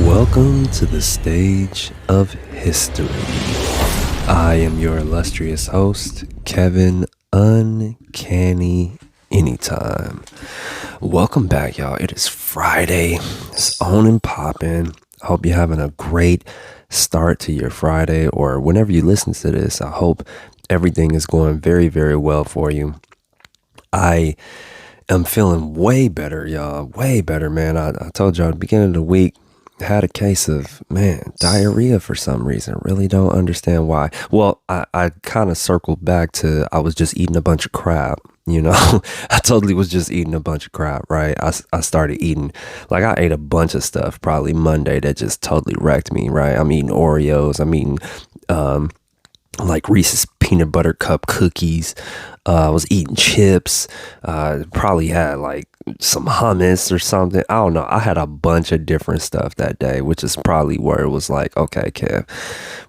Welcome to the stage of history. I am your illustrious host, Kevin Uncanny Anytime. Welcome back, y'all. It is Friday. It's on and popping. I hope you're having a great start to your Friday, or whenever you listen to this. I hope everything is going very, very well for you. I am feeling way better, y'all. Way better, man. I told y'all at the beginning of the week, had a case of, diarrhea for some reason. Really don't understand why. Well, I kind of circled back to I was just eating a bunch of crap, you know. I totally was just eating a bunch of crap, right? I started eating, like I ate a bunch of stuff probably Monday that just totally wrecked me, right? I'm eating Oreos. I'm eating like Reese's peanut butter cup cookies. I was eating chips. Probably had like some hummus or something. I don't know. I had a bunch of different stuff that day, which is probably where it was like, okay, Kev,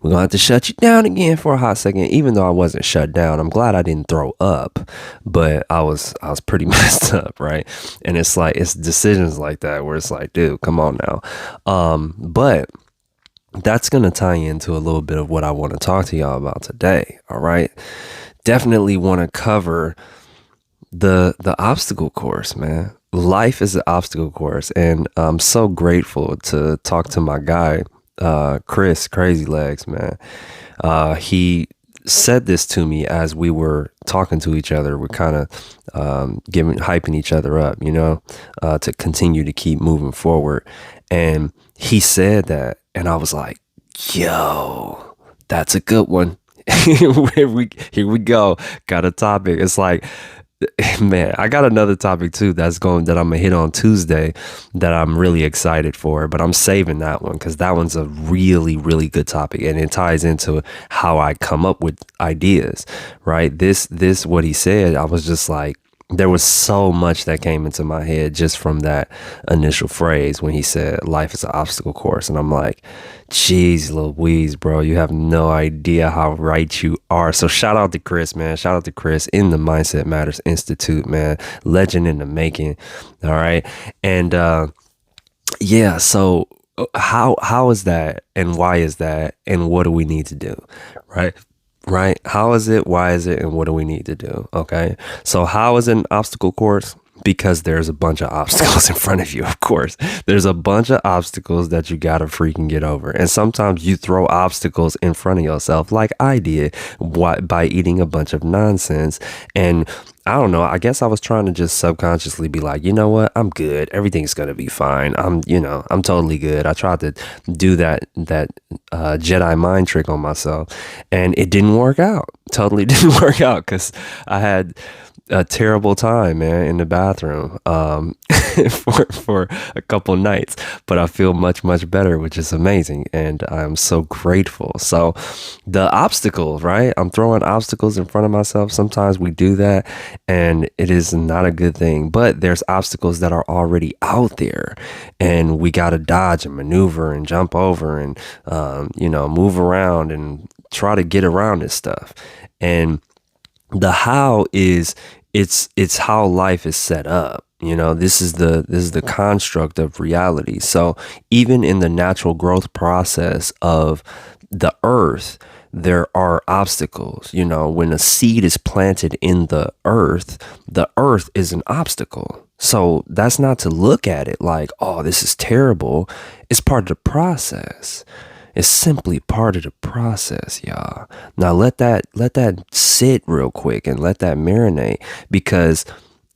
we're gonna have to shut you down again for a hot second. Even though I wasn't shut down, I'm glad I didn't throw up, but I was pretty messed up, right? And it's like it's decisions like that where it's like, dude, come on now. But that's going to tie into a little bit of what I want to talk to y'all about today. All right. Definitely want to cover the obstacle course, man. Life is an obstacle course. And I'm so grateful to talk to my guy, Chris, Crazy Legs, man. He said this to me as we were talking to each other. We're kind of hyping each other up, you know, to continue to keep moving forward. And he said that, and I was like, yo, that's a good one. Here we go. Got a topic. It's like, man, I got another topic too that I'm gonna hit on Tuesday that I'm really excited for, but I'm saving that one because that one's a really, really good topic, and it ties into how I come up with ideas, right? This what he said, I was just like, there was so much that came into my head just from that initial phrase when he said life is an obstacle course. And I'm like, geez, Louise, bro, you have no idea how right you are. So shout out to Chris, man. Shout out to Chris in the Mindset Matters Institute, man. Legend in the making. All right. And yeah, so how is that, and why is that, and what do we need to do? Right? How is it? Why is it? And what do we need to do? Okay. So how is it an obstacle course? Because there's a bunch of obstacles in front of you, of course. There's a bunch of obstacles that you gotta freaking get over. And sometimes you throw obstacles in front of yourself, like I did by eating a bunch of nonsense. And I don't know, I guess I was trying to just subconsciously be like, you know what? I'm good. Everything's going to be fine. I'm totally good. I tried to do that Jedi mind trick on myself, and it didn't work out. Totally didn't work out because I had a terrible time, man, in the bathroom for a couple nights, but I feel much, much better, which is amazing. And I'm so grateful. So the obstacles, right? I'm throwing obstacles in front of myself. Sometimes we do that, and it is not a good thing, but there's obstacles that are already out there, and we got to dodge and maneuver and jump over and, move around and try to get around this stuff. And the how is it's how life is set up. You know, this is the construct of reality. So even in the natural growth process of the earth, there are obstacles. You know, when a seed is planted in the earth is an obstacle. So that's not to look at it like, oh, this is terrible. It's part of the process. It's simply part of the process, y'all. Now let that sit real quick and let that marinate, because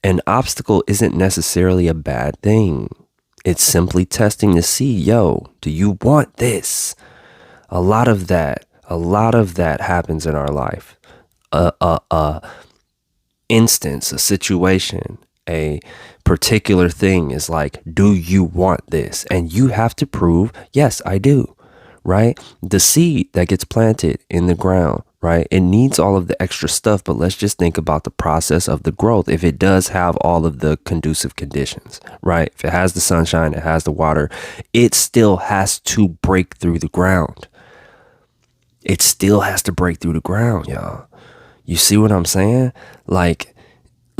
an obstacle isn't necessarily a bad thing. It's simply testing to see, yo, do you want this? A lot of that happens in our life. Instance, a situation, a particular thing is like, do you want this? And you have to prove, yes, I do. Right? The seed that gets planted in the ground, right? It needs all of the extra stuff, but let's just think about the process of the growth. If it does have all of the conducive conditions, right? If it has the sunshine, it has the water, it still has to break through the ground. It still has to break through the ground, y'all. You see what I'm saying? Like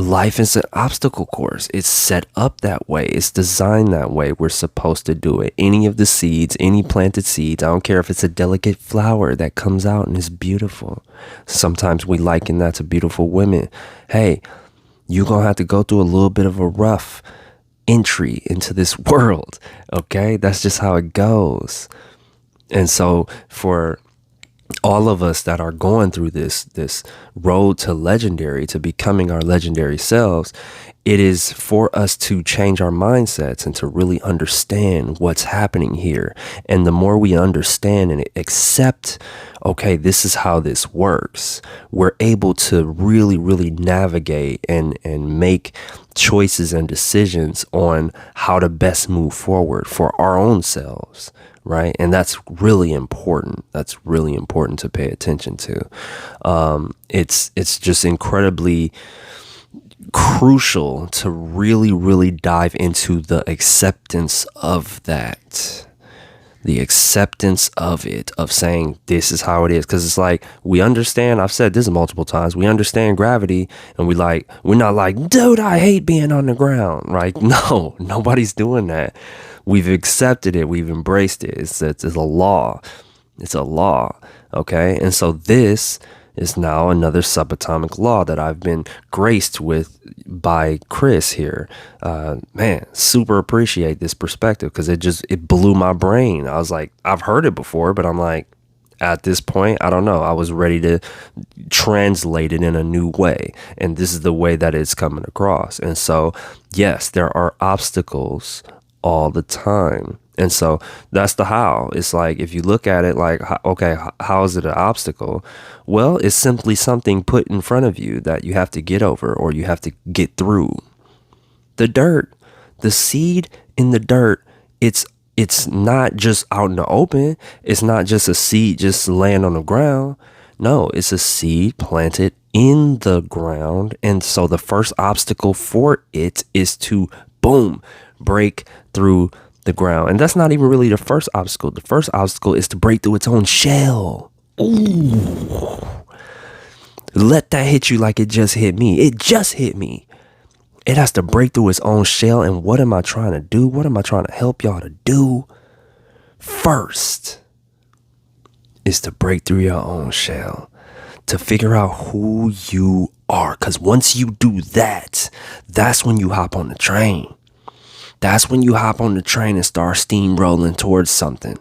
life is an obstacle course. It's set up that way. It's designed that way. We're supposed to do it. Any of the seeds, any planted seeds, I don't care if it's a delicate flower that comes out and is beautiful. Sometimes we liken that to beautiful women. Hey, you're going to have to go through a little bit of a rough entry into this world. Okay? That's just how it goes. And so for all of us that are going through this road to legendary, to becoming our legendary selves, it is for us to change our mindsets and to really understand what's happening here. And the more we understand and accept, okay, this is how this works, we're able to really, really navigate and make choices and decisions on how to best move forward for our own selves. Right. And that's really important. That's really important to pay attention to. It's just incredibly crucial to really, really dive into the acceptance of that. The acceptance of it, of saying this is how it is. Because it's like, we understand, I've said this multiple times, we understand gravity, and we're not like, dude, I hate being on the ground. Right? No, nobody's doing that. We've accepted it. We've embraced it. It's a law. It's a law. Okay. And so this is now another subatomic law that I've been graced with by Chris here. Man, super appreciate this perspective, because it blew my brain. I was like, I've heard it before, but I'm like, at this point, I don't know. I was ready to translate it in a new way. And this is the way that it's coming across. And so, yes, there are obstacles all the time. And so that's the how. It's like, if you look at it like, okay, how is it an obstacle? Well, it's simply something put in front of you that you have to get over, or you have to get through. The dirt, the seed in the dirt, it's not just out in the open. It's not just a seed just laying on the ground. No, it's a seed planted in the ground. And so the first obstacle for it is to, boom, break through the ground. And that's not even really the first obstacle. The first obstacle is to break through its own shell. Ooh. Let that hit you like it just hit me. It just hit me. It has to break through its own shell. And what am I trying to do? What am I trying to help y'all to do? First is to break through your own shell, to figure out who you are. Because once you do that, that's when you hop on the train. That's when you hop on the train and start steamrolling towards something.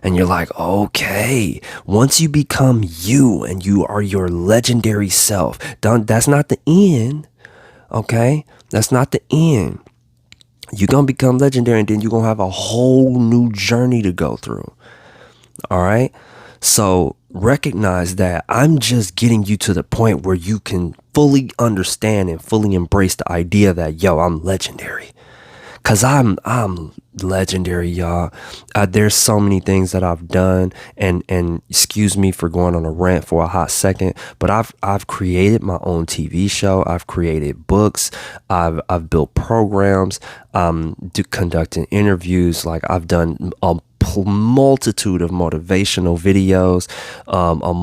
And you're like, okay, once you become you and you are your legendary self, that's not the end. Okay, that's not the end. You're going to become legendary, and then you're going to have a whole new journey to go through. All right. So recognize that I'm just getting you to the point where you can fully understand and fully embrace the idea that, yo, I'm legendary. Cause I'm legendary, y'all. There's so many things that I've done, and excuse me for going on a rant for a hot second, but I've created my own TV show. I've created books. I've built programs. Conducting interviews. Like, I've done a multitude of motivational videos, a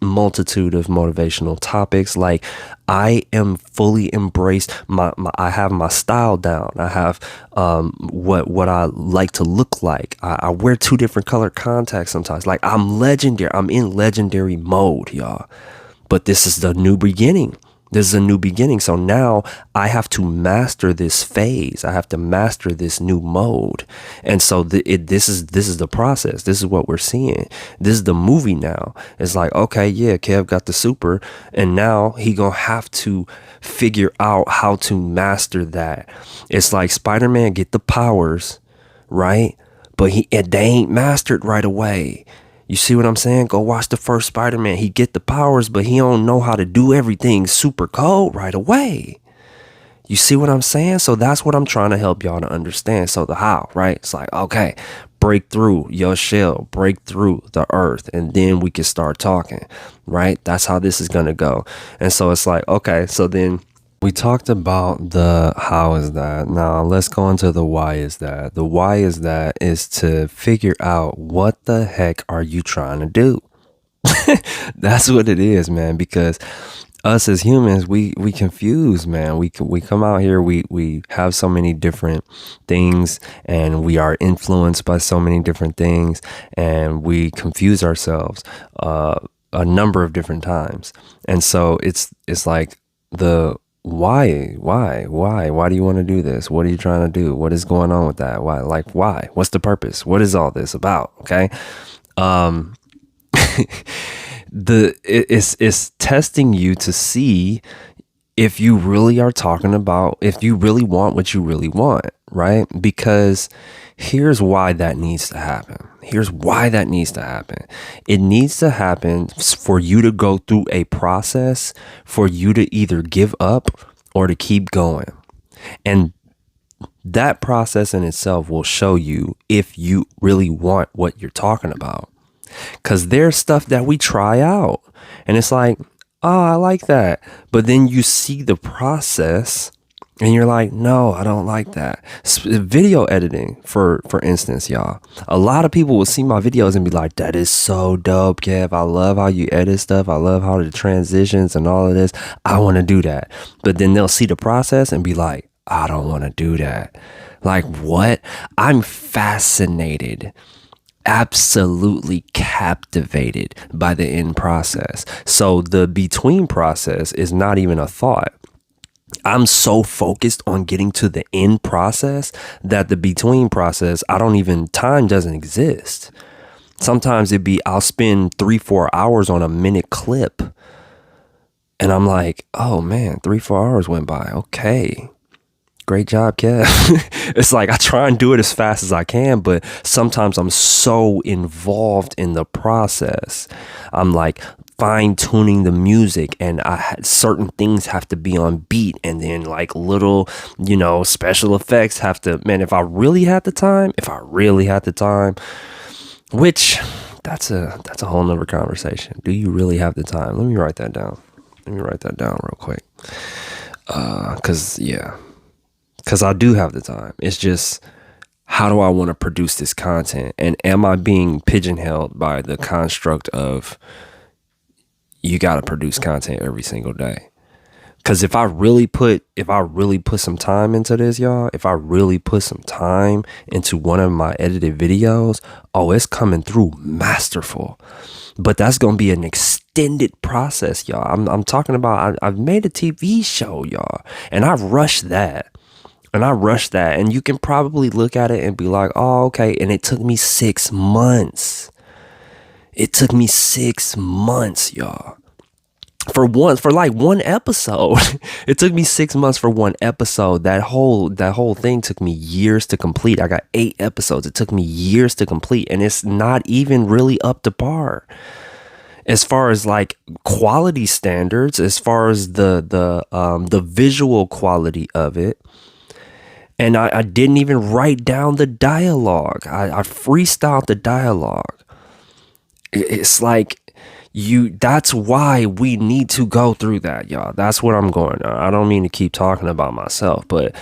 multitude of motivational topics. Like, I am fully embraced. I have my style down. I have what I like to look like. I wear 2 different color contacts sometimes. Like, I'm legendary. I'm in legendary mode, y'all. But this is the new beginning. This is a new beginning. So now I have to master this phase. I have to master this new mode. And so this is the process. This is what we're seeing. This is the movie now. It's like, okay, yeah, Kev got the super, and now he gonna have to figure out how to master that. It's like Spider-Man get the powers, right? But they ain't mastered right away. You see what I'm saying? Go watch the first Spider-Man. He get the powers, but he don't know how to do everything super cold right away. You see what I'm saying? So that's what I'm trying to help y'all to understand. So the how, right? It's like, okay, break through your shell, break through the earth, and then we can start talking, right? That's how this is going to go. And so it's like, okay, so then we talked about the how is that. Now let's go into the why is that. The why is that is to figure out, what the heck are you trying to do? That's what it is, man, because us as humans, we confuse, man. We come out here, we have so many different things, and we are influenced by so many different things, and we confuse ourselves a number of different times. And so it's like the why do you want to do this? What are you trying to do? What is going on with that? Why, what's the purpose? What is all this about? Okay. um it's testing you to see if you really are talking about, if you really want what you really want, right? Because here's why that needs to happen. It needs to happen for you to go through a process for you to either give up or to keep going. And that process in itself will show you if you really want what you're talking about. Because there's stuff that we try out and it's like, oh, I like that. But then you see the process and you're like, no, I don't like that. Video editing, for instance, y'all. A lot of people will see my videos and be like, that is so dope, Kev. I love how you edit stuff. I love how the transitions and all of this. I want to do that. But then they'll see the process and be like, I don't want to do that. Like, what? I'm fascinated, absolutely captivated by the end process. So the between process is not even a thought. I'm so focused on getting to the end process that the between process, time doesn't exist. Sometimes I'll spend 3-4 hours on a minute clip and I'm like, oh man, 3-4 hours went by. Okay. Great job, Kev. It's like I try and do it as fast as I can, but sometimes I'm so involved in the process. I'm like fine tuning the music, and certain things have to be on beat, and then like little, special effects have to. Man, if I really had the time, which that's a whole nother conversation. Do you really have the time? Let me write that down. Real quick. Because I do have the time. It's just, how do I want to produce this content? And am I being pigeonholed by the construct of you got to produce content every single day? Because if I really put some time into this, y'all, if I really put some time into one of my edited videos, it's coming through masterful. But that's going to be an extended process, y'all. I'm talking about, I've made a TV show, y'all, and I've rushed that. And you can probably look at it and be like, oh, okay. And it took me 6 months. Y'all. For one episode. It took me 6 months for one episode. That whole thing took me years to complete. I got 8 episodes. It took me years to complete. And it's not even really up to par as far as like quality standards, as far as the visual quality of it. And I didn't even write down the dialogue. I freestyled the dialogue. It's like that's why we need to go through that, y'all. That's what I'm going on. I don't mean to keep talking about myself, but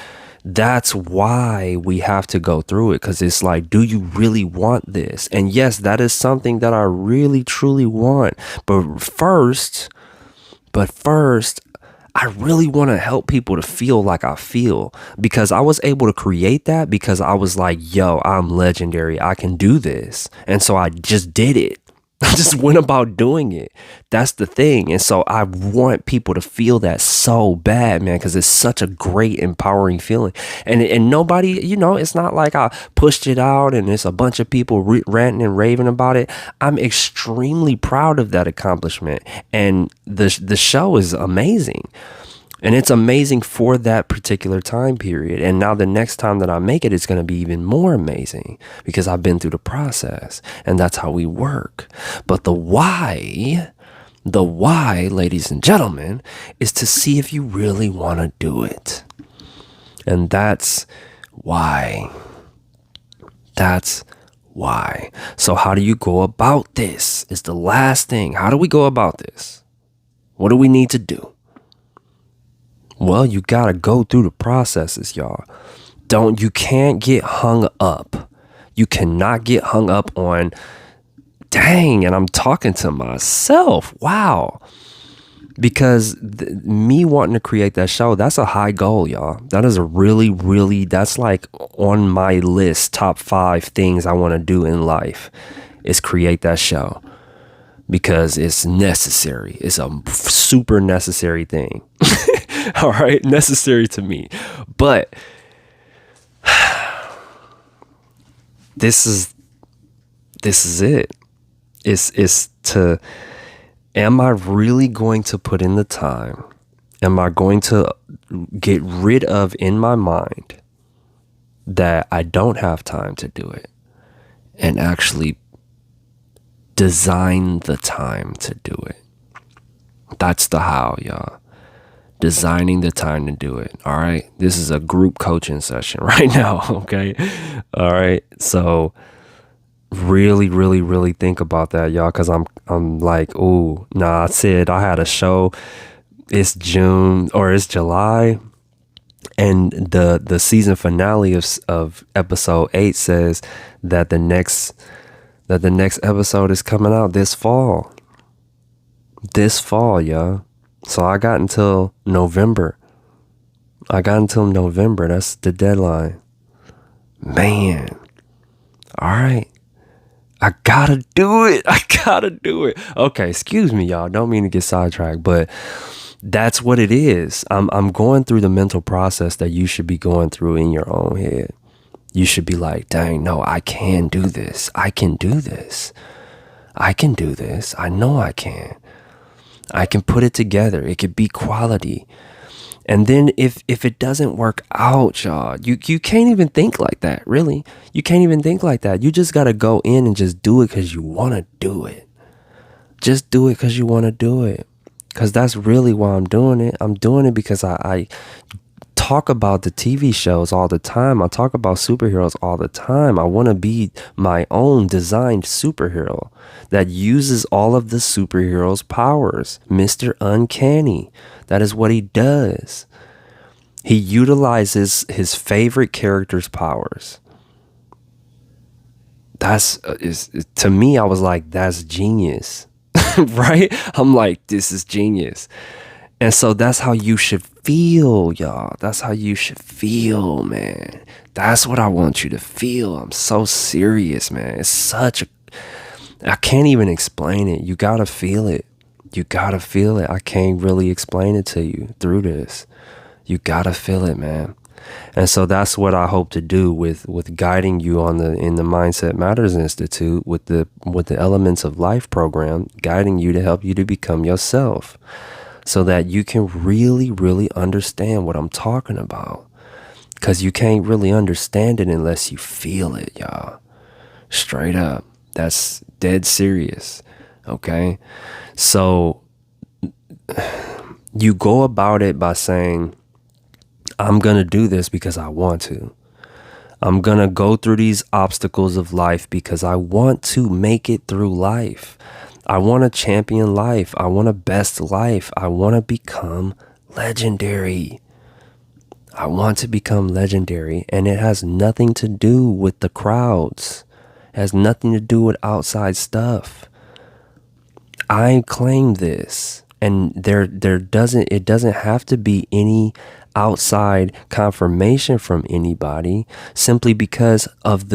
that's why we have to go through it. Because it's like, do you really want this? And yes, that is something that I really, truly want. But first, I really want to help people to feel like I feel, because I was able to create that because I was like, yo, I'm legendary. I can do this. And so I just did it. I just went about doing it. That's the thing. And so I want people to feel that so bad, man, because it's such a great, empowering feeling. And nobody, it's not like I pushed it out and there's a bunch of people ranting and raving about it. I'm extremely proud of that accomplishment. And the show is amazing. And it's amazing for that particular time period. And now the next time that I make it, it's going to be even more amazing because I've been through the process, and that's how we work. But the why, ladies and gentlemen, is to see if you really want to do it. And that's why. So how do you go about this? Is the last thing. How do we go about this? What do we need to do? Well, you got to go through the processes, y'all. You can't get hung up. You cannot get hung up on, dang, and I'm talking to myself. Wow. because me wanting to create that show, that's a high goal, y'all. That is a really, that's like on my list, top 5 things I want to do in life is create that show, because it's necessary. It's a super necessary thing. All right, necessary to me. But this is it. It's to, am I really going to put in the time? Am I going to get rid of in my mind that I don't have time to do it, and actually design the time to do it? That's the how, y'all. Designing the time to do it. All right. This is a group coaching session right now. Okay. All right. So really think about that, y'all. Cause I'm like, ooh, nah, I said I had a show. It's June or it's July. And the season finale of episode 8 says that the next episode is coming out this fall. Y'all. So I got until November. That's the deadline. Man. All right. I gotta do it. Okay, excuse me, y'all. Don't mean to get sidetracked, but that's what it is. I'm going through the mental process that you should be going through in your own head. You should be like, dang, no, I can do this. I can do this. I know I can. I can put it together. It could be quality. And then if it doesn't work out, y'all, you can't even think like that, really. You can't even think like that. You just got to go in and just do it because you want to do it. Just do it because you want to do it. Because that's really why I'm doing it. I'm doing it because I talk about the TV shows all the time. I talk about superheroes all the time. I want to be my own designed superhero that uses all of the superheroes' powers. Mr. Uncanny. That is what he does. He utilizes his favorite character's powers. That's to me, I was like, that's genius. Right? I'm like, this is genius. And so that's how you should feel, y'all. That's how you should feel, man. That's what I want you to feel. I'm so serious, man. It's such a, I can't even explain it. You gotta feel it. I can't really explain it to you through this. You gotta feel it, man. And so that's what I hope to do with guiding you in the Mindset Matters Institute with the Elements of Life program, guiding you to help you to become yourself, so that you can really understand what I'm talking about. Because you can't really understand it unless you feel it, y'all. Straight up. That's dead serious. Okay? So you go about it by saying, I'm going to do this because I want to. I'm going to go through these obstacles of life because I want to make it through life. I want to champion life. I want a best life. I want to become legendary. I want to become legendary. And it has nothing to do with the crowds. It has nothing to do with outside stuff. I claim this. And it doesn't have to be any outside confirmation from anybody, simply because of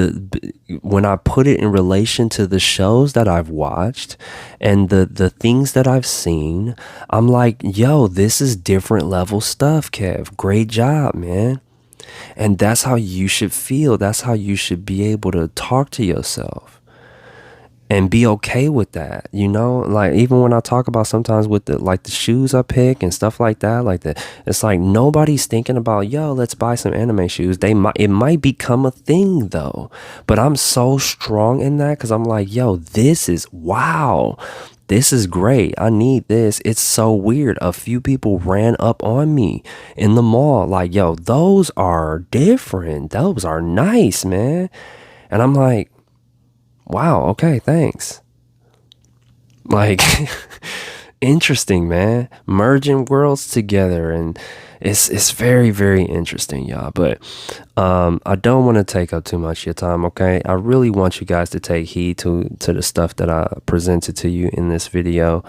when I put it in relation to the shows that I've watched and the things that I've seen, I'm like, yo, this is different level stuff, Kev. Great job, man. And that's how you should feel. That's how you should be able to talk to yourself. And be okay with that, you know? Like, even when I talk about sometimes with the shoes I pick and stuff like that, it's like nobody's thinking about, yo, let's buy some anime shoes. It might become a thing though, but I'm so strong in that because I'm like, yo, this is wow. This is great. I need this. It's so weird. A few people ran up on me in the mall like, yo, those are different. Those are nice, man. And I'm like, wow, okay, thanks. Like, interesting, man. Merging worlds together, and it's very, very interesting, y'all. But I don't want to take up too much of your time, okay? I really want you guys to take heed to the stuff that I presented to you in this video.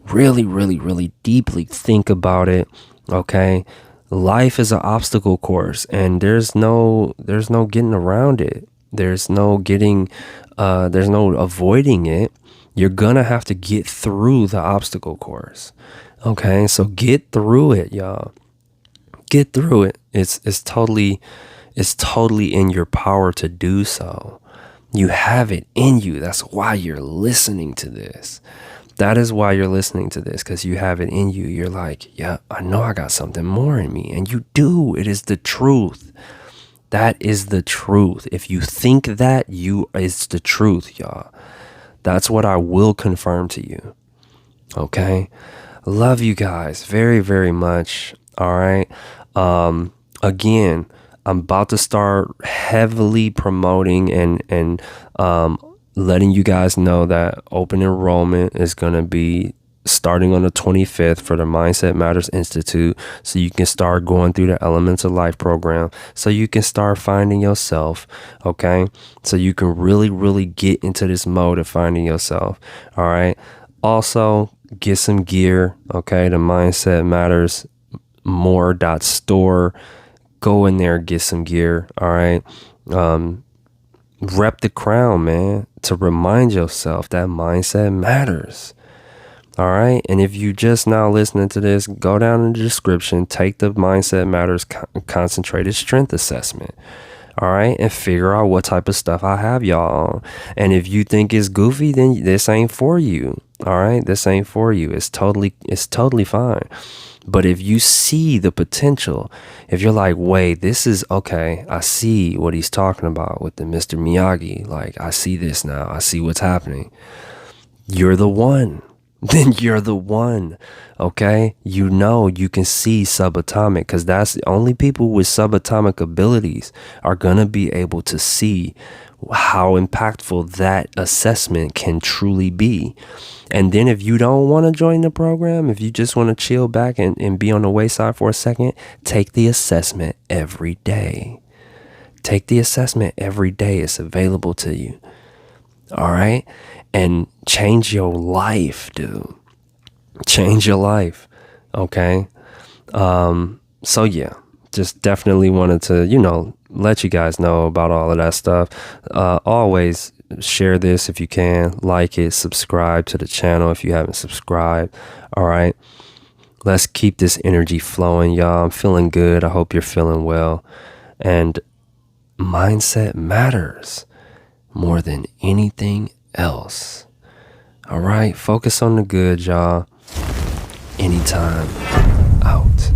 Really, really, really deeply think about it. Okay. Life is an obstacle course, and there's no getting around it. There's no avoiding it. You're gonna have to get through the obstacle course. Okay, so get through it, y'all. Get through it. It's totally in your power to do so. You have it in you. That's why you're listening to this. That is why you're listening to this, because you have it in you. You're like, yeah, I know I got something more in me. And you do. It is the truth. That is the truth. If you think that, it's the truth, y'all. That's what I will confirm to you. Okay? Love you guys very, very much. All right. Again, I'm about to start heavily promoting and letting you guys know that open enrollment is going to be starting on the 25th for the Mindset Matters Institute. So you can start going through the Elements of Life program. So you can start finding yourself. Okay. So you can really, really get into this mode of finding yourself. All right. Also, get some gear. Okay. The Mindset Matters more.store. Go in there, get some gear. All right. Rep the crown, man, to remind yourself that mindset matters. All right. And if you just now listening to this, go down in the description, take the Mindset Matters concentrated strength assessment. All right. And figure out what type of stuff I have y'all on. And if you think it's goofy, then this ain't for you. All right. This ain't for you. It's totally fine. But if you see the potential, if you're like, wait, this is okay, I see what he's talking about with the Mr. Miyagi. Like, I see this now. I see what's happening. You're the one. Then you're the one. Okay. You know, you can see subatomic, because that's the only people with subatomic abilities are going to be able to see how impactful that assessment can truly be. And then if you don't want to join the program, if you just want to chill back and be on the wayside for a second, take the assessment every day. Take the assessment every day. It's available to you. All right. And change your life, dude. Change your life. Okay. So yeah, just definitely wanted to, let you guys know about all of that stuff. Always share this if you can, like it, subscribe to the channel if you haven't subscribed. All right. Let's keep this energy flowing, y'all. I'm feeling good. I hope you're feeling well. And mindset matters more than anything else. All right. Focus on the good, y'all. Anytime. Out.